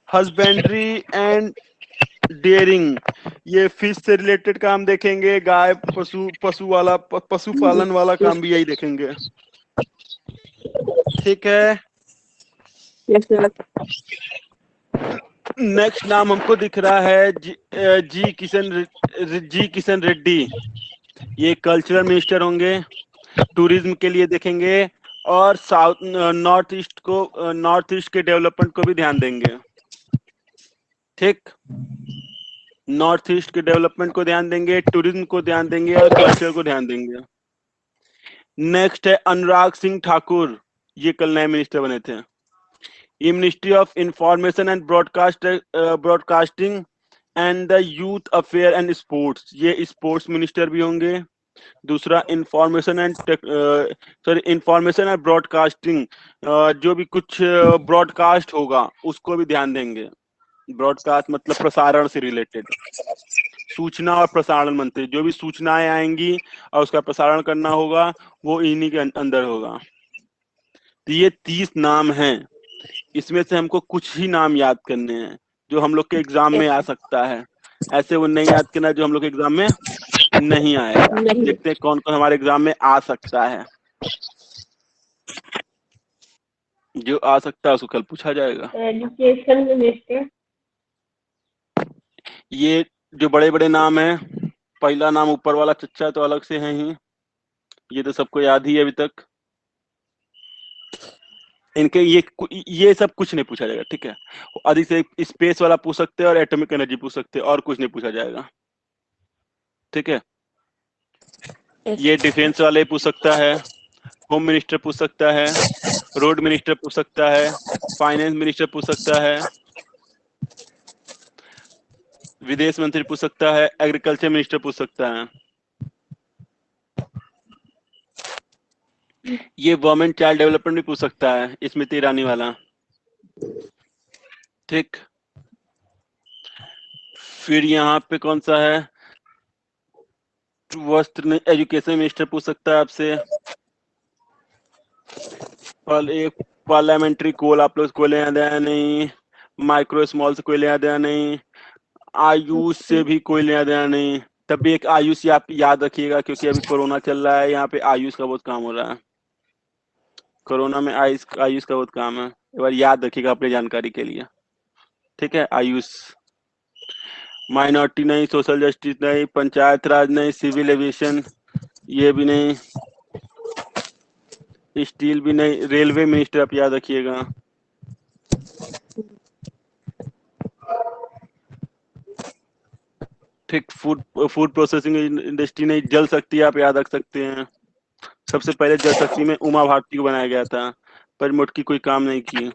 husbandry and dairying. ये फिश से रिलेटेड काम देखेंगे, गाय पशुपालन वाला काम भी यही देखेंगे। ठीक है। नेक्स्ट नाम हमको दिख रहा है जी किशन रेड्डी, ये कल्चरल मिनिस्टर होंगे, टूरिज्म के लिए देखेंगे और नॉर्थ ईस्ट के डेवलपमेंट को भी ध्यान देंगे। ठीक, नॉर्थ ईस्ट के डेवलपमेंट को ध्यान देंगे, टूरिज्म को ध्यान देंगे और कल्चर को ध्यान देंगे। नेक्स्ट है अनुराग सिंह ठाकुर, ये कल नए मिनिस्टर बने थे। ये ministry of information and broadcasting and the youth affair and sports, ये स्पोर्ट्स मिनिस्टर भी होंगे। दूसरा इंफॉर्मेशन एंड ब्रॉडकास्टिंग, जो भी कुछ ब्रॉडकास्ट होगा उसको भी ध्यान देंगे। ब्रॉडकास्ट मतलब प्रसारण से रिलेटेड, सूचना और प्रसारण मंत्री, जो भी सूचनाएं आएंगी और उसका प्रसारण करना होगा वो इन्हीं के अंदर होगा। तो ये 30 नाम हैं, इसमें से हमको कुछ ही नाम याद करने हैं जो हम लोग के एग्जाम में आ सकता है, ऐसे वो नहीं याद करना जो हम लोग के एग्जाम में नहीं आएगा। देखते हैं कौन कौन हमारे एग्जाम में आ सकता है, जो आ सकता है उसको कल पूछा जाएगा। एजुकेशन मिनिस्टर, ये जो बड़े बड़े नाम हैं, पहला नाम ऊपर वाला चच्चा तो अलग से है ही, ये तो सबको याद ही है अभी तक। इनके ये सब कुछ नहीं पूछा जाएगा। ठीक है, अधिक से स्पेस वाला पूछ सकते हैं और एटॉमिक एनर्जी पूछ सकते हैं, और कुछ नहीं पूछा जाएगा। ठीक है, ये डिफेंस वाले पूछ सकता है, होम मिनिस्टर पूछ सकता है, रोड मिनिस्टर पूछ सकता है, फाइनेंस मिनिस्टर पूछ सकता है, विदेश मंत्री पूछ सकता है, एग्रीकल्चर मिनिस्टर पूछ सकता है। ये वुमेन चाइल्ड डेवलपमेंट भी पूछ सकता है, स्मृति ईरानी वाला। ठीक, फिर यहाँ पे कौन सा है, वस्त्र एजुकेशन मिनिस्टर पूछ सकता है आपसे। पार्लियामेंट्री कोल आप लोग को लेना देना नहीं, माइक्रो स्मॉल से कोई लेना देना नहीं, आयुष से भी कोई लेना देना नहीं। तब भी एक आयुष आप याद रखिएगा, क्योंकि अभी कोरोना चल रहा है, यहाँ पे आयुष का बहुत काम हो रहा है। कोरोना में आयुष का बहुत काम है, एक बार याद रखिएगा अपनी जानकारी के लिए। ठीक है, आयुष। माइनॉरिटी नहीं, सोशल जस्टिस नहीं, पंचायत राज नहीं, सिविल एविएशन ये भी नहीं, स्टील भी नहीं, रेलवे मिनिस्टर आप याद रखिएगा। ठीक, फूड प्रोसेसिंग इंडस्ट्री नहीं, जल शक्ति आप याद रख सकते हैं। सबसे पहले जल शक्ति में उमा भारती को बनाया गया था, पर मोटकी कोई काम नहीं की।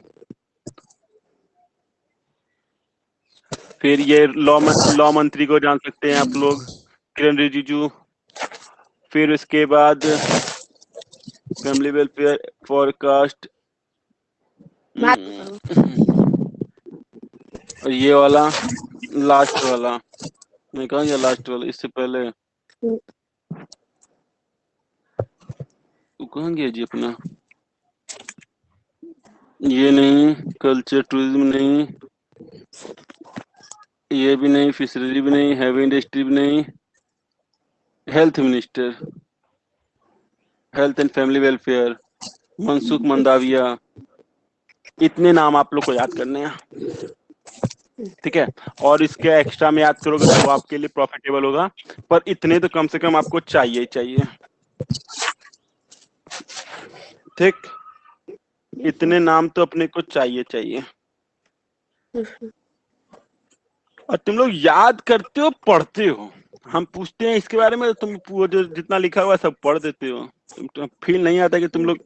फिर ये लॉ मंत्री को जान सकते हैं आप लोग, किरण रिजिजू। फिर उसके बाद फैमिली वेलफेयर फॉरकास्ट, और ये वाला लास्ट वाला, मैं कहा ये लास्ट वाला, इससे पहले कहाँ गया जी अपना, ये नहीं, कल्चर टूरिज्म नहीं, ये भी नहीं, फिशरी भी नहीं, हैवी इंडस्ट्री भी नहीं, health minister, health and family welfare Mansukh Mandaviya. इतने नाम आप लोग को याद करने हैं, ठीक है। और इसके एक्स्ट्रा में याद करोगे तो वो आपके लिए प्रॉफिटेबल होगा, पर इतने तो कम से कम आपको चाहिए ही चाहिए, ठीक। इतने नाम तो अपने को चाहिए चाहिए। और तुम लोग याद करते हो, पढ़ते हो, हम पूछते हैं इसके बारे में तो तुम वो जो जितना लिखा हुआ है सब पढ़ देते हो, तुम फील नहीं आता कि तुम लोग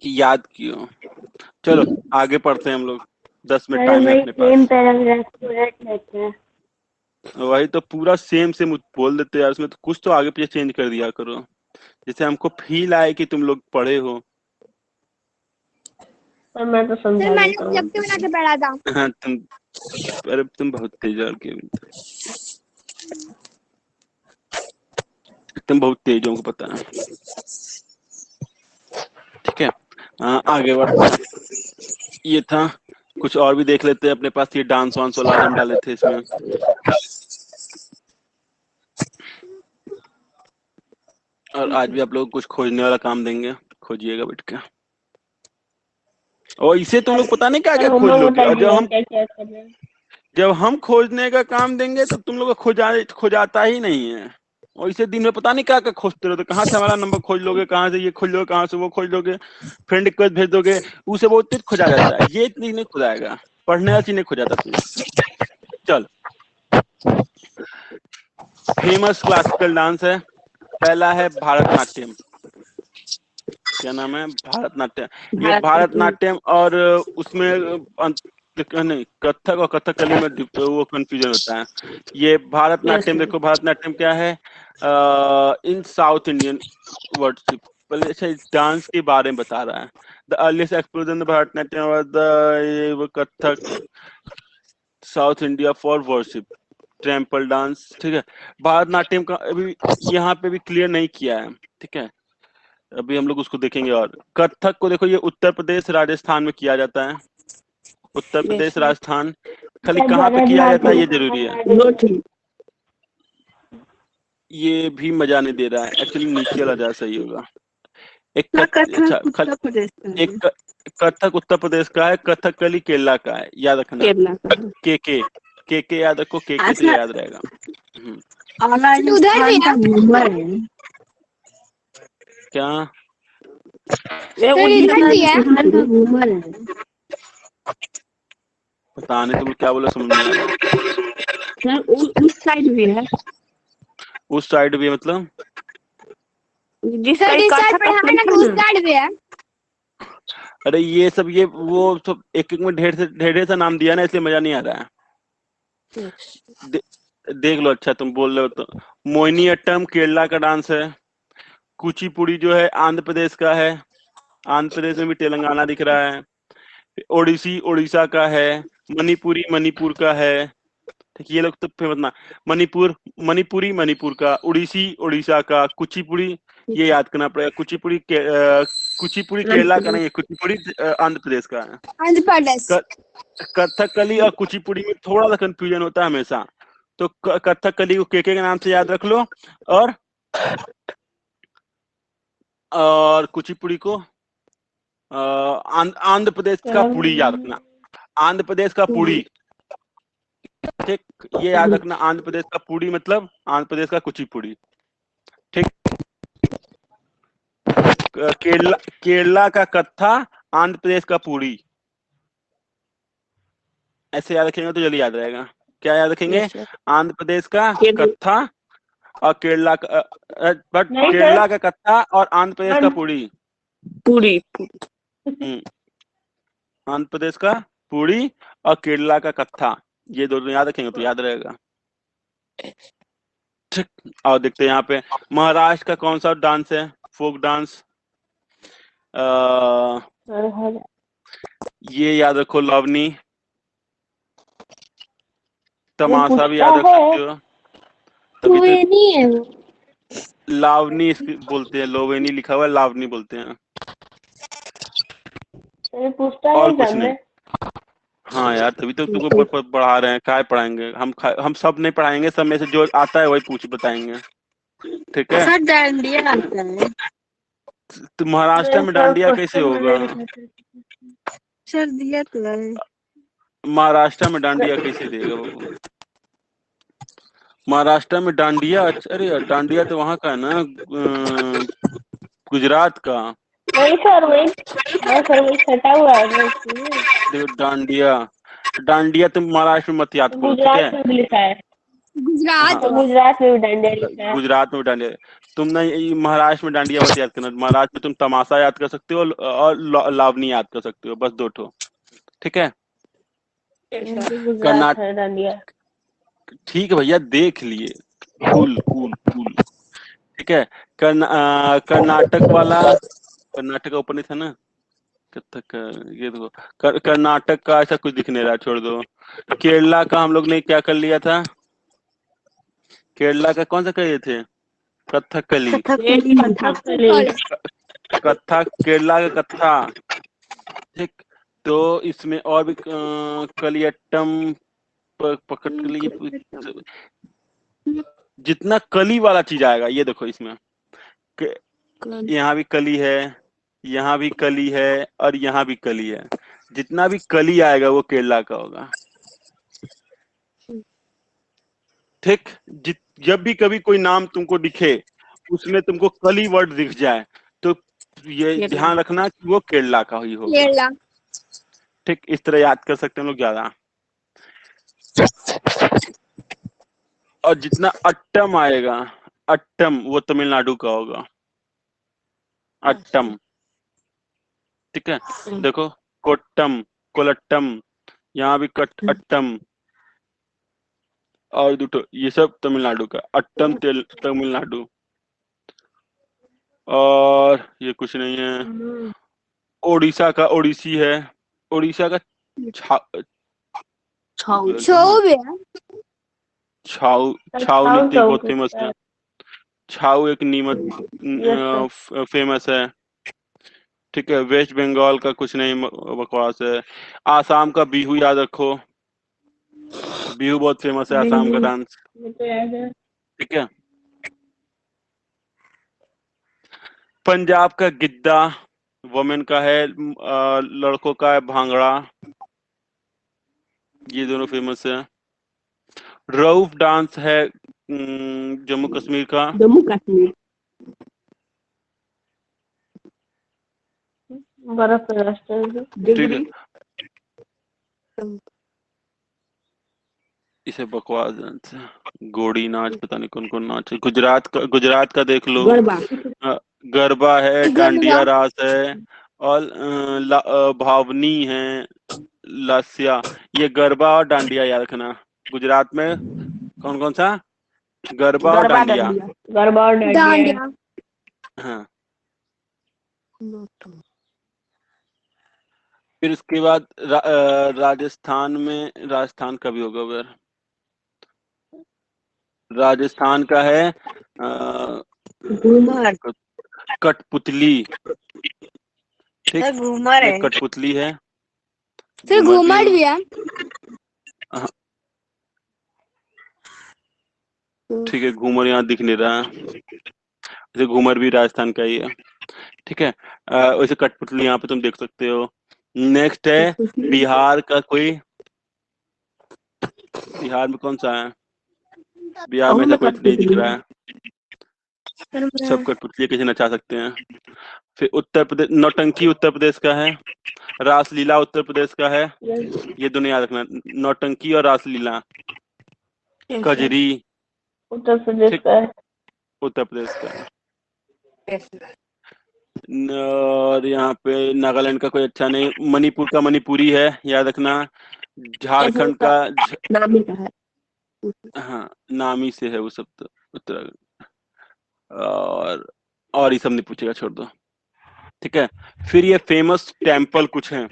याद किए। चलो आगे पढ़ते हैं हम लोग, 10 मिनट टाइम है अपने सेम पास। पैराग्राफ पूरा रहता है। वही तो पूरा सेम सेम बोल देते यार, उसमें तो कुछ तो आगे पीछे चेंज कर दिया करो, जैसे हमको फील आए कि तुम लोग पढ़े हो। पर मैं तो समझा सर मैंने देता हूँ। ऑब्जेक्टिव बना के पढ़ा था। हाँ अरे तुम बहुत तेज हो के, तुम बहुत तेज हो, हमको पता है, ठीक है। आगे बढ़ते हैं, ये था, कुछ और भी देख लेते हैं अपने पास, ये डांस वांस वाला आज हम डाले थे इसमें। और आज भी आप लोग कुछ खोजने वाला काम देंगे, खोजिएगा बैठ के, और इसे तुम लोग पता नहीं क्या क्या खोज लोगे, और जब हम खोजने का काम देंगे तो तुम लोग को खोजाता ही नहीं है, और इसे दिन में पता नहीं क्या क्या खोजते रहो, तो कहाँ से हमारा नंबर खोज लोगे, कहाँ से ये खोज लोगे, कहाँ से वो खोज लोगे, फ्रेंड रिक्वेस्ट भेज दोगे, उसे बहुत तेज खोजा जाता है, ये चीज नहीं खोजाएगा, पढ़ने वाली चीज नहीं खोजाता तुम। चल, फेमस क्लासिकल डांस है, पहला है भारतनाट्यम। क्या नाम है? भारतनाट्यम। ये भारतनाट्यम और उसमें नहीं, कथक और कथकली में वो कंफ्यूजन होता है। ये भारतनाट्यम देखो, भारतनाट्यम क्या है, इन साउथ इंडियन वर्शिप, पहले अच्छा इस डांस के बारे में बता रहा है। द अर्लीस्ट एक्सप्लोजन भारतनाट्यम और the Kathak south India for worship temple dance, ठीक है। भारतनाट्यम का अभी यहाँ पे भी क्लियर नहीं किया है, ठीक है, अभी हम लोग उसको देखेंगे। और कथक को देखो, ये उत्तर प्रदेश राजस्थान में किया जाता है, उत्तर प्रदेश राजस्थान, खाली कहाँ पे किया जाता है ये जरूरी है। ये भी मजा नहीं दे रहा है, एक्चुअली नीचे वाला ज्यादा सही होगा। एक कथक उत्तर प्रदेश का है, कथकली केरला का है, याद रखना। के याद रखो, के से याद रहेगा। उधर भी है क्या सर, इधर भी है। पता नहीं तुम क्या बोला, समझ नहीं आ रहा। उस साइड भी है, उस साइड भी मतलब जिस सर इस साइड साइड पढ़ा है ना, तो उस साइड भी है। अरे ये सब ये वो सब एक एक में ढेर सा नाम दिया ना, इसलिए मजा नहीं आ रहा है। देख लो, अच्छा तुम बोल रहे हो तो। मोहिनीअट्टम केरला का डांस है, कुचिपुड़ी जो है आंध्र प्रदेश का है, आंध्र प्रदेश में भी तेलंगाना दिख रहा है, ओडिसी उड़ीसा का है, मणिपुरी मणिपुर का है, ठीक, ये लोग तो फेमस ना। मणिपुरी मणिपुर का, उड़ीसी उड़ीसा का, कुचिपुड़ी ये याद करना पड़ेगा, कुचिपुड़ी केरला का नहीं है, कुचिपुड़ी आंध्र प्रदेश का है। आंध्र प्रदेश। कथकली और कुचिपुड़ी में थोड़ा सा कंफ्यूजन होता है हमेशा, तो कथकली को के नाम से याद रख लो, और कुचिपुड़ी को आंध्र प्रदेश का पुड़ी याद रखना, आंध्र प्रदेश का पुड़ी, ठीक, ये याद रखना, आंध्र प्रदेश का पुड़ी मतलब आंध्र प्रदेश का कुचिपुड़ी, ठीक। केरला का कत्था, आंध्र प्रदेश का पुड़ी, ऐसे याद रखेंगे तो जल्दी याद रहेगा। क्या याद रखेंगे? आंध्र प्रदेश का कत्था और केरला का केरला का कत्था और आंध्र प्रदेश का पुड़ी, आंध्र प्रदेश का पुड़ी और केरला का कत्था, ये दोनों याद रखेंगे तो याद रहेगा। ठीक, और देखते हैं यहाँ पे महाराष्ट्र का कौन सा डांस है, फोक डांस। ये याद रखो, लावनी। तमाशा भी याद रख सकते हो। तभी तो नहीं है वो। लावनी इसकी बोलते हैं, लोवेनी लिखा हुआ है, लावनी बोलते हैं। पूछता और है कुछ सब नहीं। में। हाँ यार, तभी तो तुमको पढ़ा रहे हैं, काय पढ़ाएंगे हम सब नहीं पढ़ाएंगे, सब में से जो आता है वही पूछ बताएंगे। ठीक है। सर डांडिया आता है। तो महाराष्ट्र में डांडिया कैसे होगा? सर दिया तो है। महाराष्ट्र में डांडिया कैसे देगा बाबू? महाराष्ट्र में डांडिया, अरे यार, डांडिया तो वहाँ का है ना, गुजरात का। वही सर वही। हाँ सर वही छटा हुआ है देखो डांडिया, डांडिया तुम महाराष्ट्र में मत याद करो, ठीक है। गुजरात में भी लिखा है। गुजरात हाँ, गुजरात में भी डांडिया लिखा है। गुजरात में डांडिया। तुम ना ये महाराष्ट्र में डांडिया मत याद करना। महाराष्ट्र में तुम तमाशा याद कर सकते हो और लावनी याद कर सकते हो, बस 2 ठो। ठीक है। गुजरात है डांडिया। ठीक है भैया, देख लिए। Cool cool cool. ठीक है। कर्नाटक वाला, कर्नाटक का ऊपर नहीं था ना, कथक। ये देखो, कर्नाटक का ऐसा कुछ दिख नहीं रहा, छोड़ दो। केरला का हम लोग ने क्या कर लिया था? केरला का कौन सा करे थे? कथकली। कत्था, केरला का कत्था। ठीक। तो इसमें और भी कलियट्टम, पकड़कली, जितना कली वाला चीज आएगा, ये देखो इसमें यहाँ भी कली है, यहाँ भी कली है, और यहाँ भी कली है। जितना भी कली आएगा वो केरला का होगा। ठीक। जब भी कभी कोई नाम तुमको दिखे, उसमें तुमको कली वर्ड दिख जाए, तो ये ध्यान रखना कि वो केरला का ही होगा। केरला। ठीक, इस तरह याद कर सकते हैं लोग ज्यादा। और जितना अट्टम आएगा, अट्टम वो तमिलनाडु का होगा, अट्टम। ठीक है। देखो, कोट्टम, कोलट्टम, यहाँ भी अट्टम, और दूठो, ये सब तमिलनाडु का। अट्टम तमिलनाडु। और ये कुछ नहीं है। ओडिशा का ओडिसी है। ओडिशा का छऊ भी है। छाऊ, छाऊ नृत्य बहुत फेमस है। छाऊ एक नीमत फेमस है। ठीक है। वेस्ट बंगाल का कुछ नहीं, बकवास है। आसाम का बिहू याद रखो, बिहू बहुत फेमस है, आसाम का डांस। ठीक है। पंजाब का गिद्दा वुमेन का है, लड़कों का है भांगड़ा। ये दोनों फेमस है। रऊफ डांस है जम्मू कश्मीर का। जम्मू कश्मीर। बर्फ का रास्ता है। ठीक है। इसे बकवास डांस है। गोड़ी नाच, पता नहीं कौन कौन नाच है। गुजरात का देख लो। गरबा है, डांडिया रास है, और भावनी है, लास्या। ये गरबा और डांडिया याद रखना। गुजरात में कौन कौन सा? गरबा और डांडिया। गरबा और डांडिया। हाँ। फिर उसके बाद राजस्थान में, राजस्थान का भी होगा उधर। राजस्थान का है घूमर। कठपुतली। ठीक, घूमर है। कठपुतली है। फिर घूमर भी है। ठीक है, घूमर यहाँ दिख नहीं रहा है। वैसे घूमर भी राजस्थान का ही है। ठीक है। वैसे कठपुतली यहाँ पे तुम देख सकते हो। नेक्स्ट है बिहार का कोई। बिहार में कौन सा है? बिहार में ऐसा कोई नहीं दिख रहा है। सब कठपुतली कैसे नचा सकते हैं। फिर उत्तर प्रदेश, नौटंकी उत्तर प्रदेश का है। रासलीला उत्तर प्रदेश का है। ये दोनों याद रखना, नौटंकी और रासलीला। कजरी उत्तर प्रदेश का है। उत्तर प्रदेश का है। और यहाँ पे नागालैंड का कोई अच्छा नहीं, मणिपुर का मणिपुरी है, याद रखना। झारखंड का नाम ही कहा है। हाँ, नामी से है वो सब तो, उत्तराखंड। और ये सब नहीं पूछेगा, छोड़ दो। ठीक है, फिर ये फेमस टेम्पल कुछ हैं,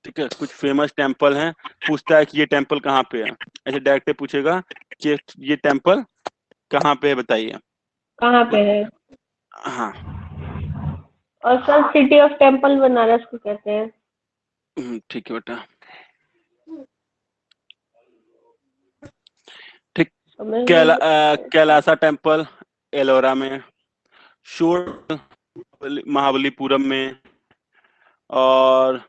ठीक है, कुछ फेमस टेम्पल हैं, पूछता है कि ये टेम्पल कहाँ पे है, ऐसे डायरेक्ट पूछेगा कि ये टेम्पल कहाँ पे है, बताइए। कहाँ पे है? हाँ, और sir city of temple Banaras को कहते हैं। ठीक है बेटा। ठीक, समझ गए? कैलासा टेम्पल एलोरा में, शोर महाबलीपुरम में, और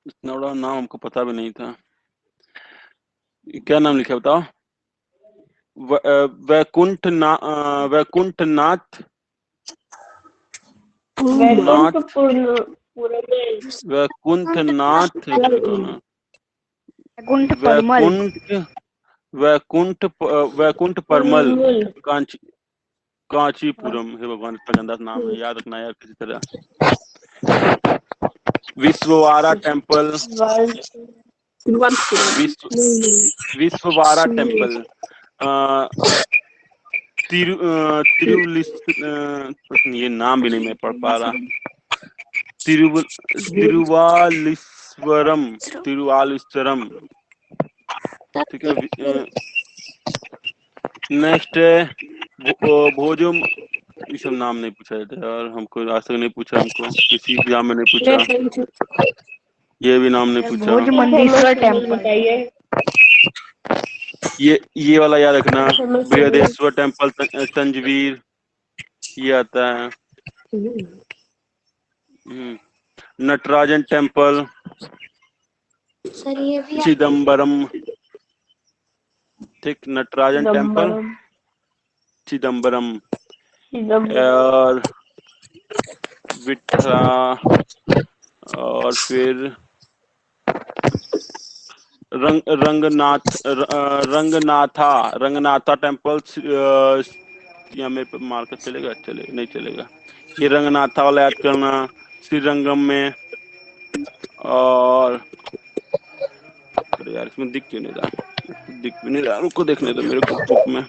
इतना बड़ा नाम हमको पता भी नहीं था, क्या नाम लिखा है बताओ। वैकुंठनाथ वैकुंठनाथ गुंठ परमल। वैकुंठ परमल कांचीपुरम। हे भगवान, इतना गंदा नाम है, याद रखना यार किसी तरह। विश्ववारा टेम्पल, विश्ववारा टेम्पल, ये नाम भी नहीं मैं पढ़ पा रहा। तिरुवालीश्वरम, ठीक है। नेक्स्ट है भोजम, ये सब नाम नहीं पूछा जाता यार हमको, आज तक नहीं पूछा हमको, किसी एग्जाम में नहीं पूछा, ये भी नाम नहीं पूछा। भोज मंडीश्वर टेम्पल। बताइए। ये वाला याद रखना, बृहदेश्वर टेम्पल, तंजवीर, ये आता है। नटराजन टेम्पल, चिदम्बरम, ठीक, नटराजन टेम्पल चिदम्बरम, और विठला, और फिर रंगनाथा टेम्पल, यहाँ मेरे पे मार्कर चलेगा, नहीं चलेगा, ये रंगनाथा वाला याद करना, श्रीरंगम में। और अरे यार इसमें दिख क्यों नहीं रहा, रुको देखने दो मेरे को बुक में।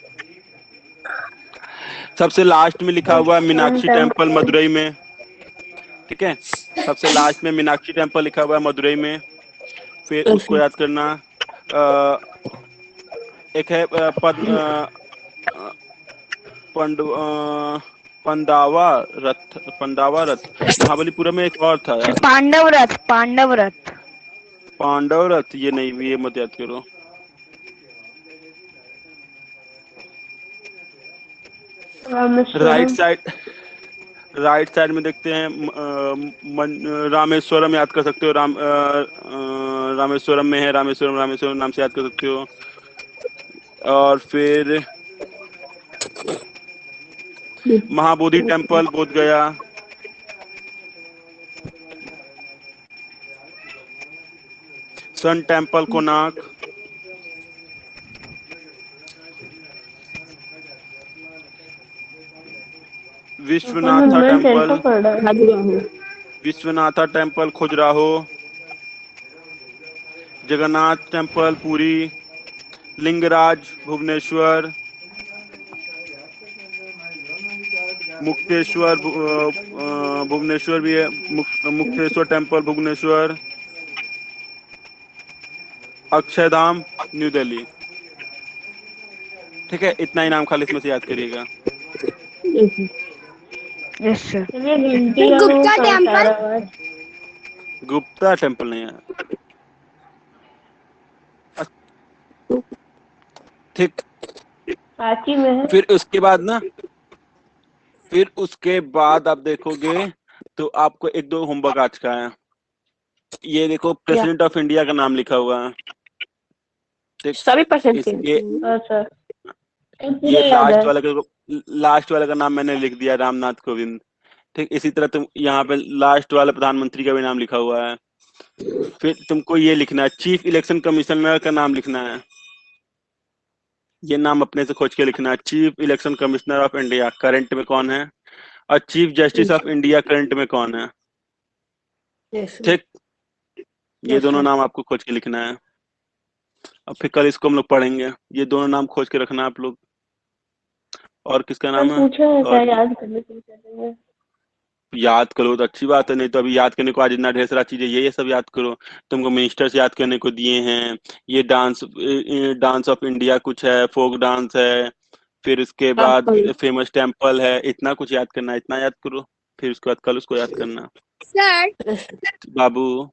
सबसे लास्ट में लिखा हुआ है मीनाक्षी टेम्पल मदुरई में, ठीक है, सबसे लास्ट में मीनाक्षी टेम्पल लिखा हुआ है मदुरई में। फिर उसको याद करना। एक है पंडावा रथ महाबलीपुरम में, एक और था यार, पांडव रथ, ये नहीं, ये मत याद करो। राइट साइड में देखते हैं, रामेश्वरम याद कर सकते हो, रामेश्वरम में है, रामेश्वरम नाम से याद कर सकते हो। और फिर Mahabodhi temple Bodh Gaya, sun temple Konark, Vishwanatha temple Khajuraho, Jagannath temple Puri, Lingaraj Bhubaneswar, Mukteshwar Bhubaneswar भी है, मुक्तेश्वर टेम्पल भुवनेश्वर, अक्षरधाम न्यू दिल्ली। ठीक है, इतना ही नाम खाली इसमें से याद करिएगा। गुप्ता टेम्पल, गुप्ता टेम्पल नहीं है, ठीक। सांची में है। फिर उसके बाद आप देखोगे तो आपको एक दो होमवर्क आज का है। ये देखो, प्रेसिडेंट ऑफ इंडिया का नाम लिखा हुआ है, सभी परसेंट ये लास्ट वाले का नाम मैंने लिख दिया, रामनाथ कोविंद। ठीक, इसी तरह तुम यहाँ पे लास्ट वाले प्रधानमंत्री का भी नाम लिखा हुआ है। फिर तुमको ये लिखना है, चीफ इलेक्शन कमिश्नर का नाम लिखना है, ये नाम अपने से खोज के लिखना है, chief election commissioner of India, current में कौन है, और chief justice of India current में कौन है? Yes. ठीक, ये Yes, दोनों sir. नाम आपको खोज के लिखना है। अब फिर कल इसको हम लोग पढ़ेंगे, ये दोनों नाम खोज के रखना आप लोग। और किसका नाम है? पूछा है और याद करने के लिए। याद करो तो अच्छी बात है, नहीं तो अभी याद करने को आज इतना ढेर सारा चीजें ये सब याद करो। तुमको मिनिस्टर्स याद करने को दिए हैं, ये डांस ऑफ इंडिया कुछ है, फोक डांस है, फिर उसके बाद Temple. फेमस टेम्पल है, इतना कुछ याद करना है, इतना याद करो, फिर उसके बाद कल उसको याद करना। Sir Yes. बाबू